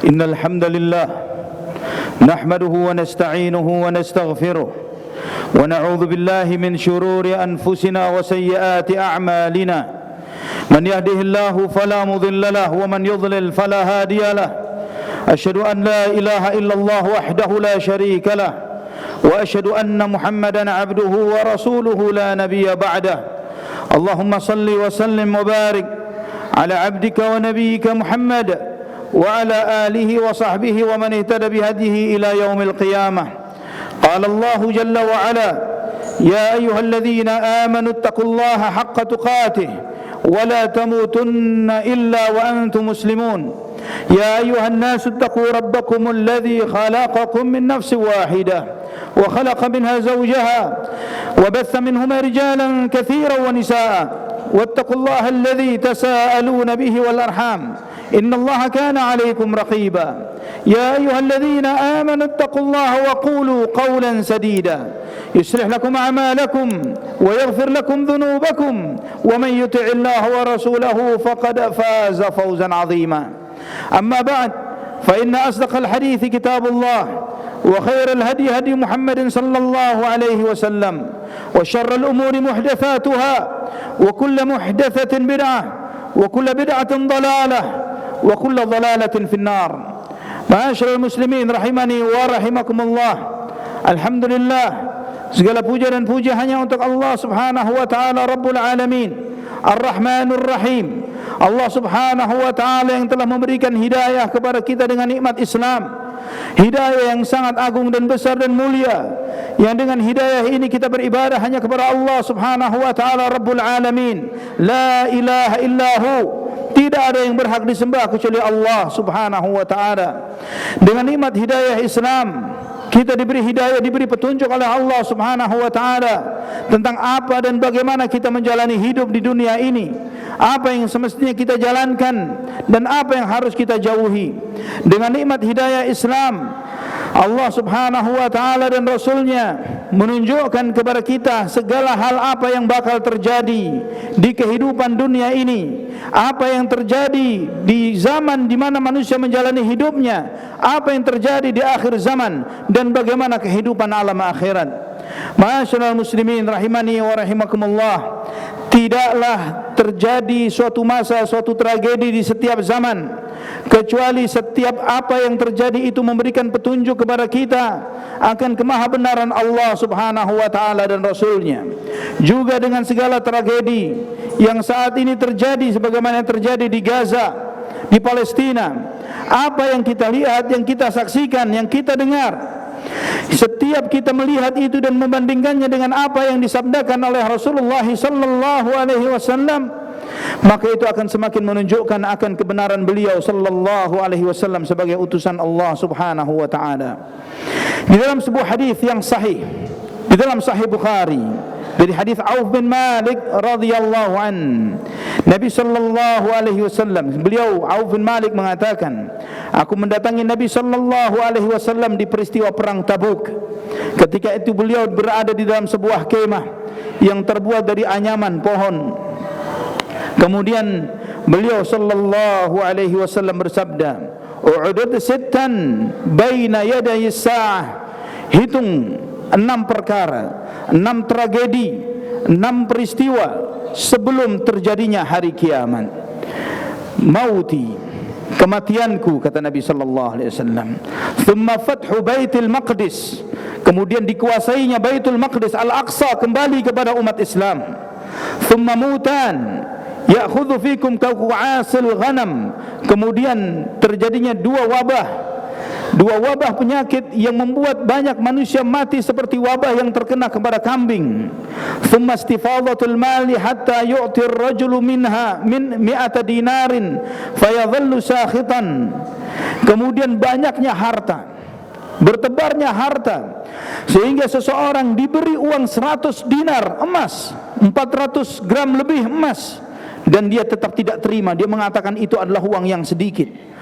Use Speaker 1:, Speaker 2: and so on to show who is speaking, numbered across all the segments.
Speaker 1: إن الحمد لله نحمده ونستعينه ونستغفره ونعوذ بالله من شرور أنفسنا وسيئات أعمالنا من يهده الله فلا مضل له ومن يضلل فلا هادي له أشهد أن لا إله إلا الله وحده لا شريك له وأشهد أن محمدا عبده ورسوله لا نبي بعده اللهم صل وسلم وبارك على عبدك ونبيك محمد وعلى آله وصحبه ومن اهتدى بهديه إلى يوم القيامة قال الله جل وعلا يا أيها الذين آمنوا اتقوا الله حق تقاته ولا تموتن إلا وأنتم مسلمون يا أيها الناس اتقوا ربكم الذي خلقكم من نفس واحدة وخلق منها زوجها وبث منهما رجالا كثيرا ونساء واتقوا الله الذي تساءلون به والأرحام إن الله كان عليكم رقيبا يا أيها الذين آمنوا اتقوا الله وقولوا قولا سديدا يصلح لكم أعمالكم ويغفر لكم ذنوبكم ومن يطع الله ورسوله فقد فاز فوزا عظيما أما بعد فإن أصدق الحديث كتاب الله وخير الهدي هدي محمد صلى الله عليه وسلم وشر الأمور محدثاتها وكل محدثة بدعة وكل بدعة ضلالة وكل ضلالة في النار Ma'asyiral muslimin rahimani wa rahimakumullah. Alhamdulillah, segala puja dan puji hanya untuk Allah Subhanahu wa taala Rabbul alamin, Ar-Rahmanur Rahim. Allah Subhanahu wa taala yang telah memberikan hidayah kepada kita dengan nikmat Islam, hidayah yang sangat agung dan besar dan mulia, yang dengan hidayah ini kita beribadah hanya kepada Allah Subhanahu wa taala Rabbul alamin. La ilaha illahu, tidak ada yang berhak disembah kecuali Allah Subhanahu wa taala. Dengan nikmat hidayah Islam, kita diberi hidayah, diberi petunjuk oleh Allah Subhanahu wa taala tentang apa dan bagaimana kita menjalani hidup di dunia ini, apa yang semestinya kita jalankan dan apa yang harus kita jauhi. Dengan nikmat hidayah Islam, Allah Subhanahu wa taala dan Rasulnya menunjukkan kepada kita segala hal apa yang bakal terjadi di kehidupan dunia ini, apa yang terjadi di zaman di mana manusia menjalani hidupnya, apa yang terjadi di akhir zaman, dan bagaimana kehidupan alam akhirat. Ma'asyiral muslimin rahimani wa rahimakumullah, tidaklah terjadi suatu masa, suatu tragedi di setiap zaman, kecuali setiap apa yang terjadi itu memberikan petunjuk kepada kita akan kemahabenaran Allah Subhanahu wa taala dan Rasulnya. Juga dengan segala tragedi yang saat ini terjadi, sebagaimana yang terjadi di Gaza, di Palestina, apa yang kita lihat, yang kita saksikan, yang kita dengar, setiap kita melihat itu dan membandingkannya dengan apa yang disabdakan oleh Rasulullah sallallahu alaihi wasallam, maka itu akan semakin menunjukkan akan kebenaran beliau sallallahu alaihi wasallam sebagai utusan Allah Subhanahu wa taala. Di dalam sebuah hadis yang sahih, di dalam Sahih Bukhari, dari hadis Auf bin Malik radhiyallahu an, Nabi sallallahu alaihi wasallam, beliau Auf bin Malik mengatakan, aku mendatangi Nabi sallallahu alaihi wasallam di peristiwa perang Tabuk. Ketika itu beliau berada di dalam sebuah kemah yang terbuat dari anyaman pohon. Kemudian beliau sallallahu alaihi wasallam bersabda, "U'udud sittan baina yaday as-sa'ah." Hitung 6 perkara, 6 tragedi, 6 peristiwa sebelum terjadinya hari kiamat. Mauti, kematianku, kata Nabi sallallahu alaihi wasallam. Thumma fathu Baitul Maqdis, kemudian dikuasainya Baitul Maqdis Al-Aqsa kembali kepada umat Islam. Thumma mutan ya'khudhu fikum kaw'asil ghanam, kemudian terjadinya dua wabah penyakit yang membuat banyak manusia mati seperti wabah yang terkena kepada kambing. Thumma istifadatul mali hatta yu'ti ar-rajulu minha min 100 dinarin fayadhallu sakhitan. Kemudian banyaknya harta, bertebarnya harta, sehingga seseorang diberi uang 100 dinar emas, 400 gram lebih emas, dan dia tetap tidak terima. Dia mengatakan itu adalah uang yang sedikit.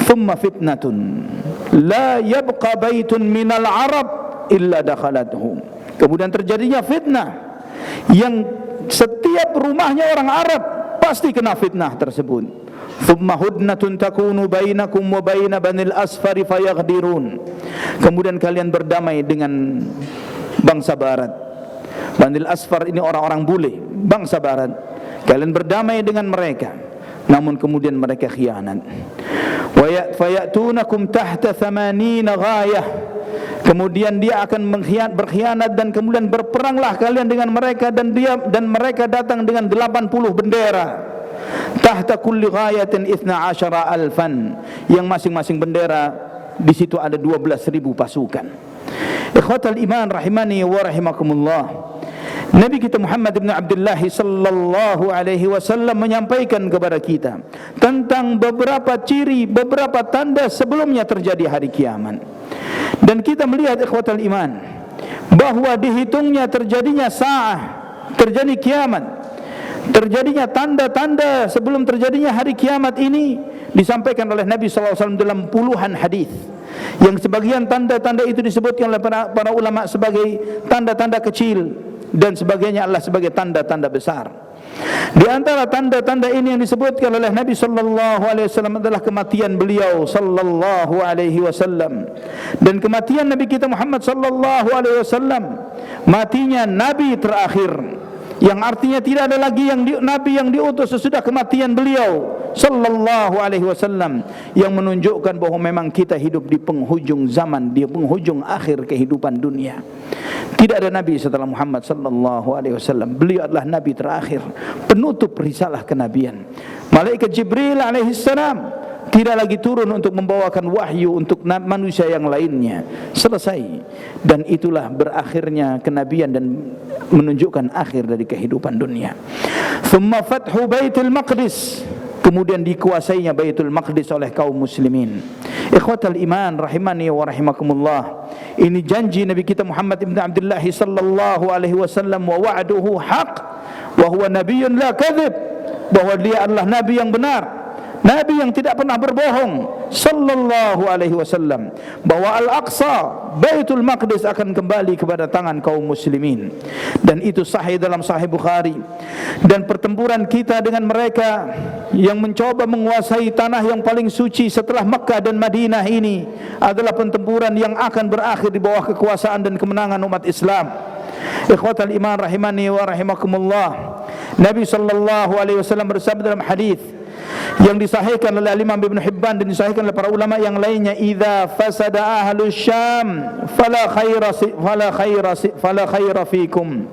Speaker 1: Thumma fitnatun la yabqa baitun minal Arab illa dakhalathu. Kemudian terjadinya fitnah yang setiap rumahnya orang Arab pasti kena fitnah tersebut. thumma hudnatun takunu bainakum wa baina banil asfari fayaghdirun. Kemudian kalian berdamai dengan bangsa barat. Banil asfar ini orang-orang bule, bangsa barat. Kalian berdamai dengan mereka, namun kemudian mereka khianat. Wa fayatunakum tahta 80 ghayah. Kemudian dia akan berkhianat dan kemudian berperanglah kalian dengan mereka, dan mereka datang dengan 80 bendera. Tahta kulli ghayatin 12,000, yang masing-masing bendera di situ ada 12.000 pasukan. Ikhwatal iman rahimani wa rahimakumullah. Nabi kita Muhammad bin Abdullah sallallahu alaihi wasallam menyampaikan kepada kita tentang beberapa ciri, beberapa tanda sebelumnya terjadi hari kiamat. Dan kita melihat ikhwatal iman bahwa dihitungnya terjadinya sa'ah, terjadi kiamat, terjadinya tanda-tanda sebelum terjadinya hari kiamat ini disampaikan oleh Nabi sallallahu alaihi wasallam dalam puluhan hadis. Yang sebagian tanda-tanda itu disebutkan oleh para ulama sebagai tanda-tanda kecil, dan sebagainya adalah sebagai tanda-tanda besar. Di antara tanda-tanda ini yang disebutkan oleh Nabi sallallahu alaihi wasallam adalah kematian beliau sallallahu alaihi wasallam, dan kematian Nabi kita Muhammad sallallahu alaihi wasallam, matinya nabi terakhir, yang artinya tidak ada lagi nabi yang diutus sesudah kematian beliau sallallahu alaihi wasallam, yang menunjukkan bahwa memang kita hidup di penghujung zaman, di penghujung akhir kehidupan dunia. Tidak ada nabi setelah Muhammad sallallahu alaihi wasallam. Beliau adalah nabi terakhir, penutup risalah kenabian. Malaikat Jibril alaihi salam tidak lagi turun untuk membawakan wahyu untuk manusia yang lainnya. Selesai. Dan itulah berakhirnya kenabian dan menunjukkan akhir dari kehidupan dunia. Thumma fathu Baitul Maqdis. Kemudian dikuasainya Baitul Maqdis oleh kaum muslimin. Ikhwatal iman rahimani wa rahimakumullah. Ini janji Nabi kita Muhammad ibn Abdullah sallallahu alaihi wasallam, wa wa'duhu haq wa huwa nabiyyun la kadhib, bahwa dia adalah nabi yang benar, nabi yang tidak pernah berbohong sallallahu alaihi wasallam, bahwa Al-Aqsa, Baitul Maqdis akan kembali kepada tangan kaum muslimin. Dan itu sahih dalam Sahih Bukhari. Dan pertempuran kita dengan mereka yang mencoba menguasai tanah yang paling suci setelah Mekah dan Madinah ini adalah pertempuran yang akan berakhir di bawah kekuasaan dan kemenangan umat Islam. Ikhwatal iman rahimani wa rahimakumullah. Nabi sallallahu alaihi wasallam bersabda dalam hadis yang disahihkan oleh Imam Ibn Hibban dan disahihkan oleh para ulama yang lainnya, idza fasada ahlus syam fala khaira fikum.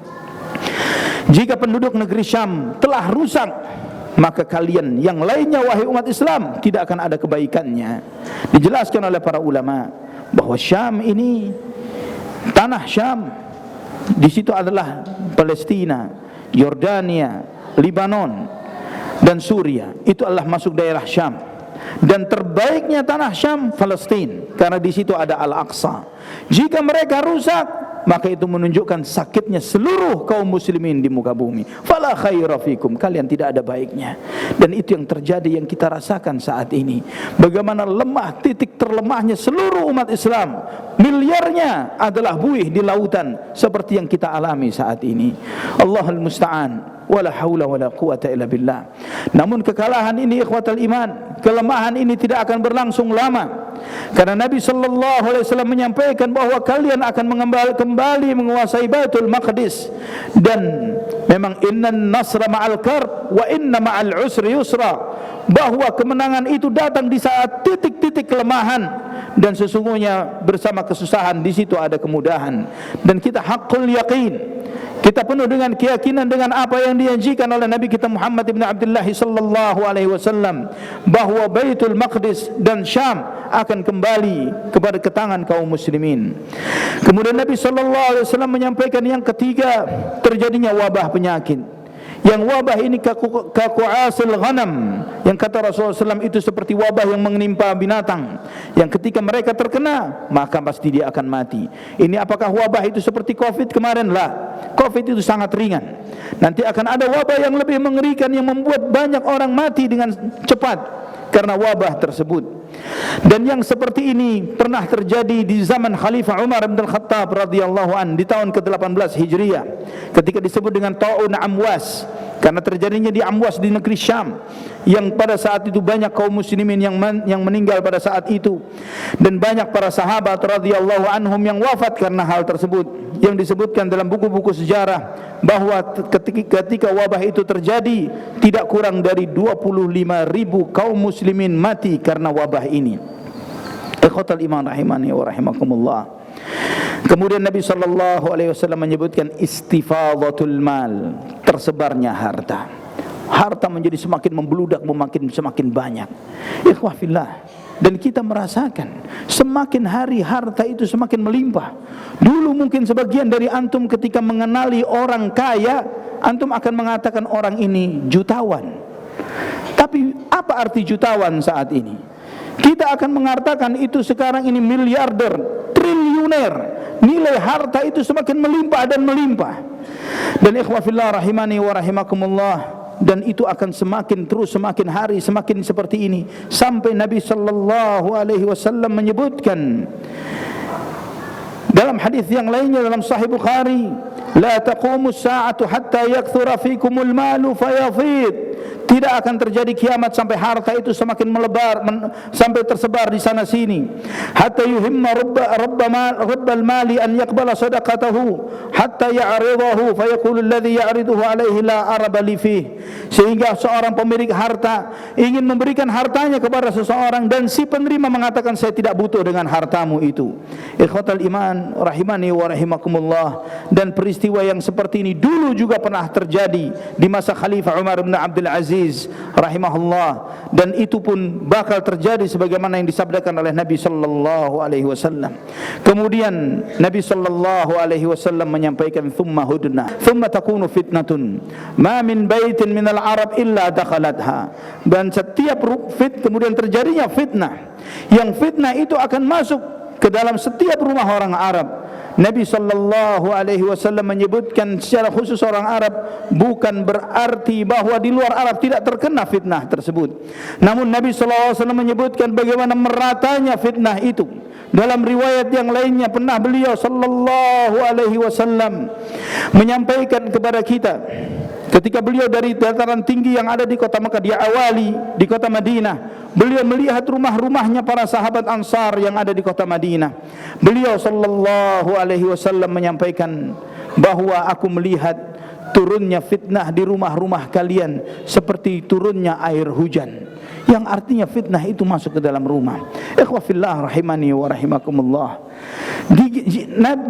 Speaker 1: Jika penduduk negeri Syam telah rusak, maka kalian yang lainnya wahai umat Islam tidak akan ada kebaikannya. Dijelaskan oleh para ulama bahwa Syam ini, tanah Syam di situ adalah Palestina, Yordania, Lebanon dan Suria. Itu adalah masuk daerah Syam. Dan terbaiknya tanah Syam Palestina, karena di situ ada Al-Aqsa. Jika mereka rusak, maka itu menunjukkan sakitnya seluruh kaum muslimin di muka bumi. Fala khaira fikum, kalian tidak ada baiknya. Dan itu yang terjadi, yang kita rasakan saat ini. Bagaimana lemah, titik terlemahnya seluruh umat Islam. Miliarnya adalah buih di lautan, seperti yang kita alami saat ini. Allahul musta'an. Wala haula wala quwata illa billah. Namun kekalahan ini ikhwatal iman, kelemahan ini tidak akan berlangsung lama. Karena Nabi sallallahu alaihi wasallam menyampaikan bahwa kalian akan kembali menguasai Baitul Maqdis, dan memang innan nasra ma'al karb wa inna ma'al usri yusra, bahwa kemenangan itu datang di saat titik-titik kelemahan, dan sesungguhnya bersama kesusahan di situ ada kemudahan. Dan kita haqqul yaqin, kita penuh dengan keyakinan dengan apa yang dijanjikan oleh Nabi kita Muhammad ibn Abdullah sallallahu alaihi wasallam, bahwa Baitul Maqdis dan Syam akan kembali kepada tangan kaum muslimin. Kemudian Nabi sallallahu alaihi wasallam menyampaikan yang ketiga, terjadinya wabah penyakit. Yang wabah ini kaqu'asil ghanam, yang kata Rasulullah SAW itu seperti wabah yang menimpa binatang, yang ketika mereka terkena maka pasti dia akan mati. Ini apakah wabah itu seperti Covid kemarin? Lah, Covid itu sangat ringan. Nanti akan ada wabah yang lebih mengerikan, yang membuat banyak orang mati dengan cepat karena wabah tersebut. Dan yang seperti ini pernah terjadi di zaman Khalifah Umar bin Al-Khattab radhiyallahu an di tahun ke-18 Hijriah, ketika disebut dengan Ta'un Amwas, karena terjadinya di Amwas di negeri Syam, yang pada saat itu banyak kaum muslimin yang meninggal pada saat itu, dan banyak para sahabat radhiyallahu anhum yang wafat karena hal tersebut. Yang disebutkan dalam buku-buku sejarah bahwa ketika wabah itu terjadi, tidak kurang dari 25.000 kaum muslimin mati karena wabah ini. Ikhwatal iman rahimani wa rahimakumullah. Kemudian Nabi SAW menyebutkan istifadatul mal, tersebarnya harta. Harta menjadi semakin membludak, semakin banyak. Ikhwah fillah. Dan kita merasakan semakin hari harta itu semakin melimpah. Dulu mungkin sebagian dari antum ketika mengenali orang kaya, antum akan mengatakan orang ini jutawan. Tapi apa arti jutawan saat ini? Kita akan mengatakan itu sekarang ini miliarder, triliuner. Nilai harta itu semakin melimpah dan melimpah. Dan ikhwah fillah rahimani wa rahimakumullah, dan itu akan semakin hari semakin seperti ini, sampai Nabi sallallahu alaihi wasallam menyebutkan dalam hadis yang lainnya dalam Sahih Bukhari, la taqumus sa'atu hatta yakthura fikumul malu fayafid. Tidak akan terjadi kiamat sampai harta itu semakin melebar, sampai tersebar di sana sini. Hatta yuhimma rabbal mali an yaqbala sadaqatahu hatta ya'ridahu fayaqulu alladhi ya'riduhu alaihi la araba li fih. Sehingga seorang pemilik harta ingin memberikan hartanya kepada seseorang, dan si penerima mengatakan saya tidak butuh dengan hartamu itu. Ikhwatal iman rahimani wa rahimakumullah. Dan peristiwa yang seperti ini dulu juga pernah terjadi di masa Khalifah Umar bin Abdul Aziz rahimahullah, dan itu pun bakal terjadi sebagaimana yang disabdakan oleh Nabi sallallahu alaihi wasallam. Kemudian Nabi sallallahu alaihi wasallam menyampaikan thumma hudna thumma takunu fitnatun ma min baitin minal arab illa dakhalatha. Dan setiap kemudian terjadinya fitnah, yang fitnah itu akan masuk ke dalam setiap rumah orang Arab. Nabi sallallahu alaihi wasallam menyebutkan secara khusus orang Arab, bukan berarti bahwa di luar Arab tidak terkena fitnah tersebut. Namun Nabi sallallahu alaihi wasallam menyebutkan bagaimana meratanya fitnah itu. Dalam riwayat yang lainnya pernah beliau sallallahu alaihi wasallam menyampaikan kepada kita ketika beliau dari dataran tinggi yang ada di kota Mekah, dia awali di kota Madinah. Beliau melihat rumah-rumahnya para sahabat Ansar yang ada di kota Madinah. Beliau sallallahu alaihi wasallam menyampaikan bahwa aku melihat turunnya fitnah di rumah-rumah kalian seperti turunnya air hujan, yang artinya fitnah itu masuk ke dalam rumah. Ikhwah fillah rahimani wa rahimakumullah.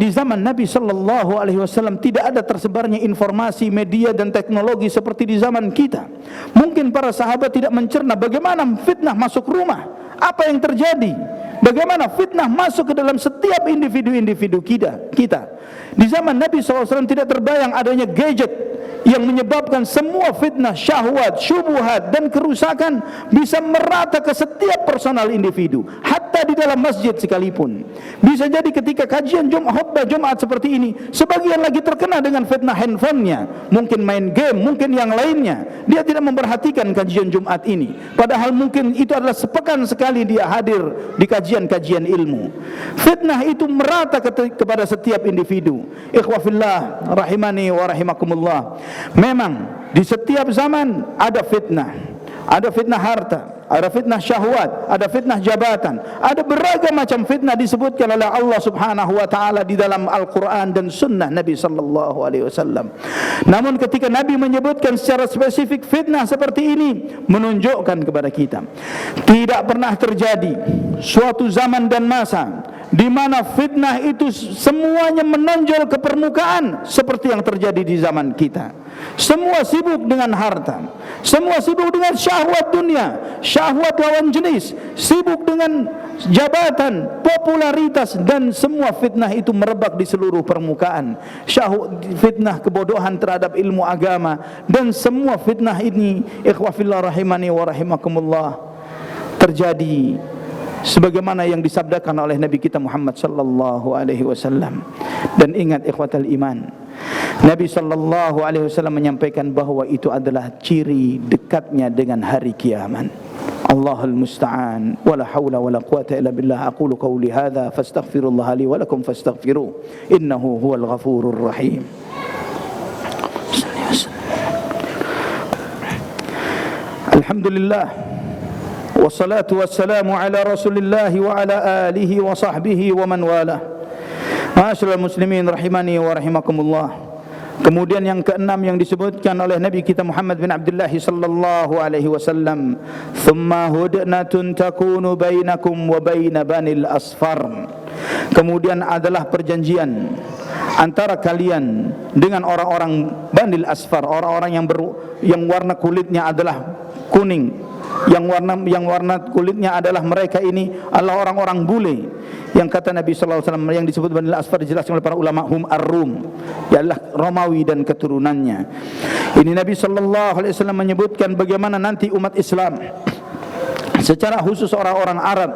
Speaker 1: Di zaman Nabi sallallahu alaihi wasallam tidak ada tersebarnya informasi, media dan teknologi seperti di zaman kita. Mungkin para sahabat tidak mencerna bagaimana fitnah masuk rumah, apa yang terjadi, bagaimana fitnah masuk ke dalam setiap individu-individu kita. Di zaman Nabi SAW tidak terbayang adanya gadget yang menyebabkan semua fitnah, syahwat, syubhat dan kerusakan bisa merata ke setiap personal individu, hatta di dalam masjid sekalipun. Bisa jadi ketika kajian khutbah Jumat seperti ini, sebagian lagi terkena dengan fitnah handphonenya, mungkin main game, mungkin yang lainnya. Dia tidak memperhatikan kajian Jumat ini, padahal mungkin itu adalah sepekan sekali dia hadir di kajian-kajian ilmu. Fitnah itu merata kepada setiap individu. Ikhwah fillah rahimani wa rahimakumullah. Memang di setiap zaman ada fitnah. Ada fitnah harta, ada fitnah syahwat, ada fitnah jabatan, ada beragam macam fitnah disebutkan oleh Allah Subhanahu wa taala di dalam Al-Qur'an dan sunnah Nabi sallallahu alaihi wasallam. Namun ketika Nabi menyebutkan secara spesifik fitnah seperti ini, menunjukkan kepada kita tidak pernah terjadi suatu zaman dan masa di mana fitnah itu semuanya menonjol ke permukaan seperti yang terjadi di zaman kita. Semua sibuk dengan harta, semua sibuk dengan syahwat dunia, syahwat lawan jenis, sibuk dengan jabatan, popularitas, dan semua fitnah itu merebak di seluruh permukaan. Fitnah kebodohan terhadap ilmu agama, dan semua fitnah ini ikhwah fillah rahimani wa rahimakumullah terjadi sebagaimana yang disabdakan oleh Nabi kita Muhammad sallallahu alaihi wasallam. Dan ingat ikhwatal iman, Nabi sallallahu alaihi wasallam menyampaikan bahwa itu adalah ciri dekatnya dengan hari kiamat. Allahul musta'an. Wala haula wala quwata illa billah. Aqulu qawli hadza fastaghfirullah li wa lakum fastaghfiruh innahu huwal ghafurur rahim. Alhamdulillah wassalatu wassalamu ala Rasulillah wa ala alihi wa sahbihi wa man walah. Ma'asyiral muslimin rahimani wa rahimakumullah. Kemudian yang keenam yang disebutkan oleh Nabi kita Muhammad bin Abdullah sallallahu alaihi wasallam, "Tsumma hudnatun takunu bainakum wa baina banil asfar." Kemudian adalah perjanjian antara kalian dengan orang-orang Banil Asfar, orang-orang yang warna kulitnya adalah kuning, yang warna kulitnya adalah mereka ini adalah orang-orang bule. Yang kata Nabi sallallahu alaihi wasallam yang disebut Banil Asfar dijelaskan oleh para ulama, hum ar-Rum, ialah Romawi dan keturunannya. Ini Nabi sallallahu alaihi wasallam menyebutkan bagaimana nanti umat Islam secara khusus orang-orang Arab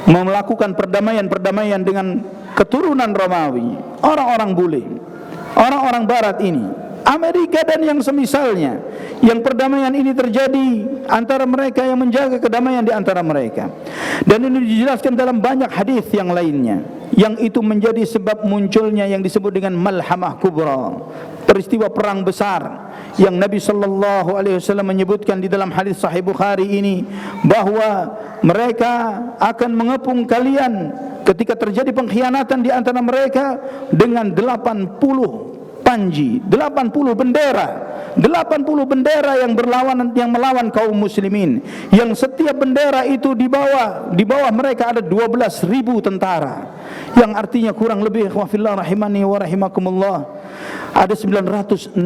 Speaker 1: melakukan perdamaian dengan keturunan Romawi, orang-orang bule, orang-orang Barat ini, Amerika dan yang semisalnya, yang perdamaian ini terjadi antara mereka, yang menjaga kedamaian di antara mereka. Dan ini dijelaskan dalam banyak hadis yang lainnya, yang itu menjadi sebab munculnya yang disebut dengan Malhamah Kubra, peristiwa perang besar yang Nabi sallallahu alaihi wasallam menyebutkan di dalam hadis Sahih Bukhari ini, bahwa mereka akan mengepung kalian ketika terjadi pengkhianatan di antara mereka dengan 80 panji, 80 bendera yang melawan kaum muslimin, yang setiap bendera itu di bawah mereka ada 12.000 tentara, yang artinya kurang lebih ikhwafillah rahimani wa rahimakumullah, ada 960.000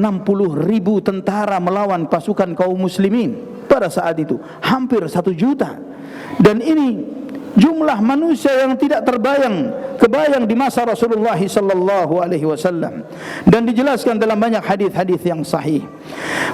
Speaker 1: tentara melawan pasukan kaum muslimin pada saat itu, hampir 1 juta. Dan ini jumlah manusia yang tidak kebayang di masa Rasulullah sallallahu alaihi wasallam. Dan dijelaskan dalam banyak hadis-hadis yang sahih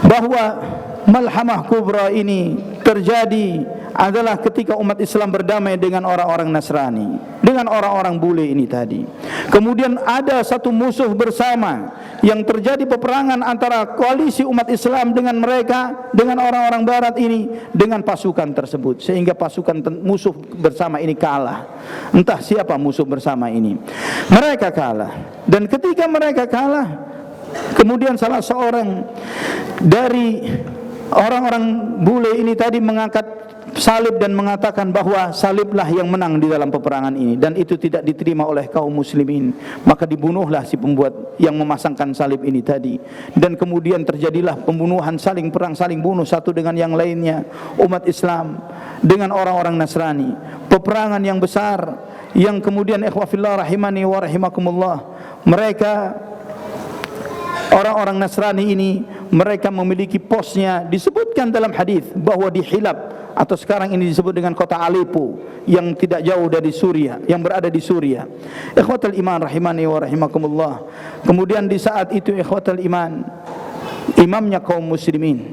Speaker 1: bahwa Malhamah Kubra ini terjadi adalah ketika umat Islam berdamai dengan orang-orang Nasrani, dengan orang-orang bule ini tadi. Kemudian ada satu musuh bersama yang terjadi peperangan antara koalisi umat Islam dengan mereka, dengan orang-orang Barat ini, dengan pasukan tersebut, sehingga pasukan musuh bersama ini kalah. Entah siapa musuh bersama ini, mereka kalah. Dan ketika mereka kalah, kemudian salah seorang dari orang-orang bule ini tadi mengangkat salib dan mengatakan bahwa saliblah yang menang di dalam peperangan ini, dan itu tidak diterima oleh kaum muslimin. Maka dibunuhlah si pembuat yang memasangkan salib ini tadi, dan kemudian terjadilah pembunuhan, saling perang, saling bunuh satu dengan yang lainnya, umat Islam dengan orang-orang Nasrani. Peperangan yang besar yang kemudian ikhwafillah rahimani wa rahimakumullah, mereka orang-orang Nasrani ini mereka memiliki posnya, disebutkan dalam hadis bahwa di Hilab, atau sekarang ini disebut dengan kota Aleppo, yang tidak jauh dari Suriah, yang berada di Suriah. Ikhwatul iman rahimani wa rahimakumullah. Kemudian di saat itu ikhwatul iman, imamnya kaum muslimin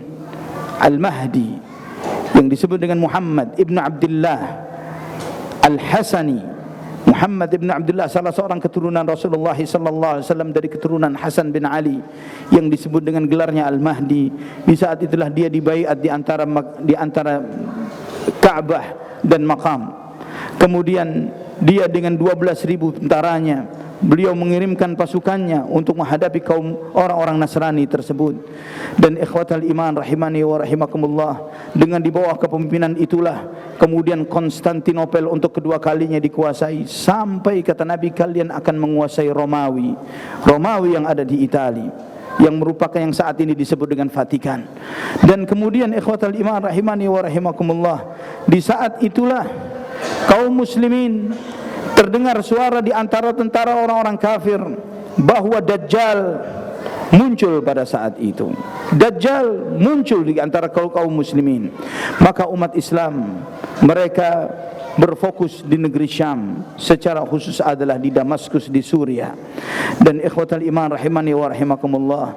Speaker 1: Al-Mahdi yang disebut dengan Muhammad ibn Abdullah Al-Hasani, Muhammad ibn Abdullah, salah seorang keturunan Rasulullah sallallahu alaihi wasallam dari keturunan Hasan bin Ali, yang disebut dengan gelarnya Al-Mahdi. Di saat itulah dia dibaiat di antara Ka'bah dan Maqam. Kemudian dia dengan 12.000 tentaranya, beliau mengirimkan pasukannya untuk menghadapi kaum orang-orang Nasrani tersebut. Dan ikhwatal iman rahimani wa rahimakumullah, dengan di bawah kepemimpinan itulah kemudian Konstantinopel untuk kedua kalinya dikuasai, sampai kata Nabi kalian akan menguasai Romawi yang ada di Italia, yang merupakan yang saat ini disebut dengan Vatikan. Dan kemudian ikhwatal iman rahimani wa rahimakumullah, di saat itulah kaum muslimin terdengar suara di antara tentara orang-orang kafir bahwa Dajjal muncul pada saat itu. Dajjal muncul di antara kaum muslimin. Maka umat Islam mereka berfokus di negeri Syam, secara khusus adalah di Damaskus di Suriah. Dan ikhwatal iman rahimani wa rahimakumullah,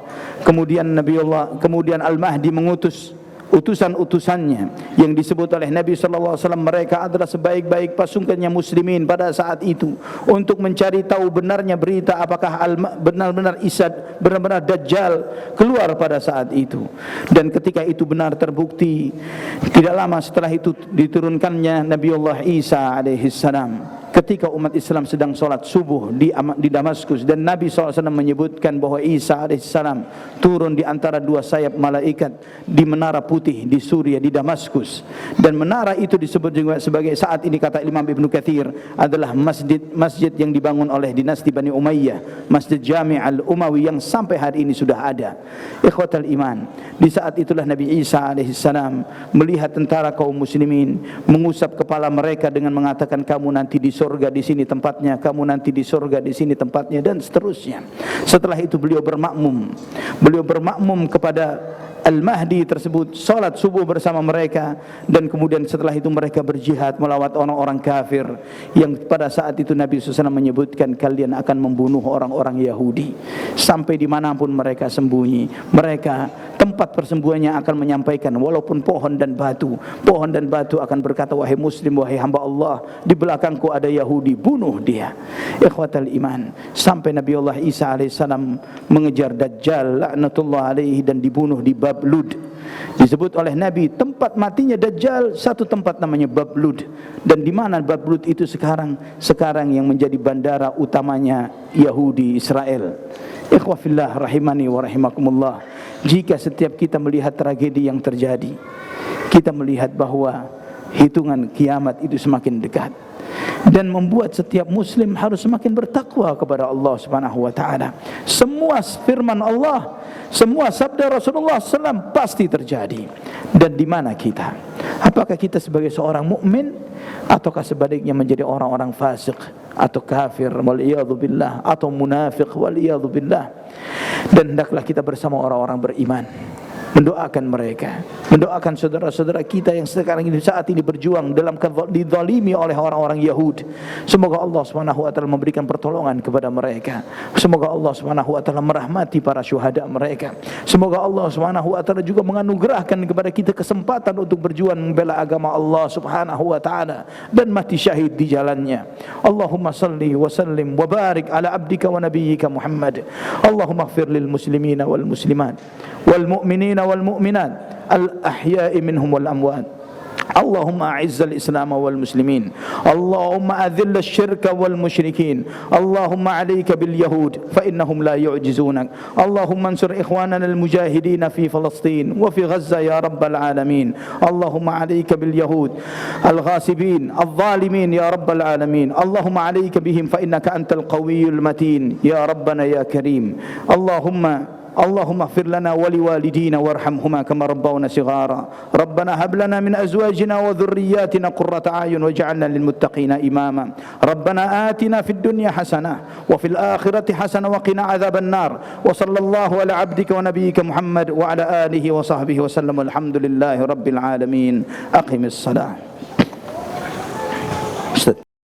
Speaker 1: kemudian Al-Mahdi mengutus utusan-utusannya yang disebut oleh Nabi sallallahu alaihi wasallam mereka adalah sebaik-baik pasukannya muslimin pada saat itu untuk mencari tahu benarnya berita apakah benar-benar Isa benar-benar Dajjal keluar pada saat itu. Dan ketika itu benar terbukti, tidak lama setelah itu diturunkannya Nabiullah Isa alaihi salam. Ketika umat Islam sedang solat subuh di Damaskus, dan Nabi SAW menyebutkan bahwa Isa AS turun di antara dua sayap malaikat di menara putih di Suria, di Damaskus. Dan menara itu disebut juga sebagai, saat ini kata Imam Ibn Katsir, adalah masjid yang dibangun oleh dinasti Bani Umayyah, Masjid Jami' al-Umawi yang sampai hari ini sudah ada. Ikhwatal iman, di saat itulah Nabi Isa AS melihat tentara kaum muslimin mengusap kepala mereka dengan mengatakan, kamu nanti di surga di sini tempatnya, kamu nanti di surga di sini tempatnya, dan seterusnya. Setelah itu beliau bermakmum kepada Al-Mahdi tersebut, salat subuh bersama mereka, dan kemudian setelah itu mereka berjihad melawan orang-orang kafir yang pada saat itu Nabi SAW menyebutkan, kalian akan membunuh orang-orang Yahudi sampai dimanapun mereka sembunyi. Mereka tempat persembunyiannya akan menyampaikan, walaupun pohon dan batu akan berkata, wahai muslim, wahai hamba Allah, di belakangku ada Yahudi, bunuh dia. Ikhwatal iman, sampai Nabi Allah Isa AS mengejar Dajjal laknatullah alaihi dan dibunuh di Bab Lud. Disebut oleh Nabi tempat matinya Dajjal satu tempat namanya Bab Lud. Dan di mana Bab Lud itu sekarang yang menjadi bandara utamanya Yahudi Israel. Ikhwah fillah rahimani wa rahimakumullah. Jika setiap kita melihat tragedi yang terjadi, kita melihat bahwa hitungan kiamat itu semakin dekat, dan membuat setiap muslim harus semakin bertakwa kepada Allah Subhanahu wa taala. Semua firman Allah, semua sabda Rasulullah SAW pasti terjadi. Dan di mana kita? Apakah kita sebagai seorang mukmin, ataukah sebaliknya menjadi orang-orang fasik atau kafir waliyadzu billah, atau munafik waliyadzu billah? Dan hendaklah kita bersama orang-orang beriman mendoakan mereka, mendoakan saudara-saudara kita yang sekarang ini saat ini berjuang dalam dizalimi oleh orang-orang Yahud. Semoga Allah SWT memberikan pertolongan kepada mereka. Semoga Allah SWT merahmati para syuhada mereka. Semoga Allah SWT juga menganugerahkan kepada kita kesempatan untuk berjuang membela agama Allah SWT dan mati syahid di jalannya. Allahumma salli wa sallim wa barik ala abdika wa nabiyyika Muhammad. Allahumma ighfir lil muslimina wal muslimat wal mu'minina wal mu'minat al ahya'i minhum wal amwat. Allahumma a'izz al-islam wal muslimin. Allahumma adhill asy-syirka wal musyrikin. Allahumma 'alaika bil yahud fa innahum la yu'jizunak. Allahumma ansur ikhwanana al mujahidin fi Palestin wa fi Gaza ya rabbal alamin. Allahumma 'alaika bil yahud al ghasibin al zalimin ya rabbal alamin. Allahumma 'alaika bihim fa innaka antal qawiyyul matin ya rabbana ya karim. اللهم اغفر لنا ولوالدينا وارحمهما كما ربونا صغارا. ربنا هب لنا من أزواجنا وذرياتنا قرة أعين واجعلنا للمتقين إماما. ربنا آتنا في الدنيا حسنة وفي الآخرة حسنة وقنا عذاب النار. وصلى الله على عبدك ونبيك محمد وعلى آله وصحبه وسلم. والحمد لله رب العالمين. أقم الصلاة.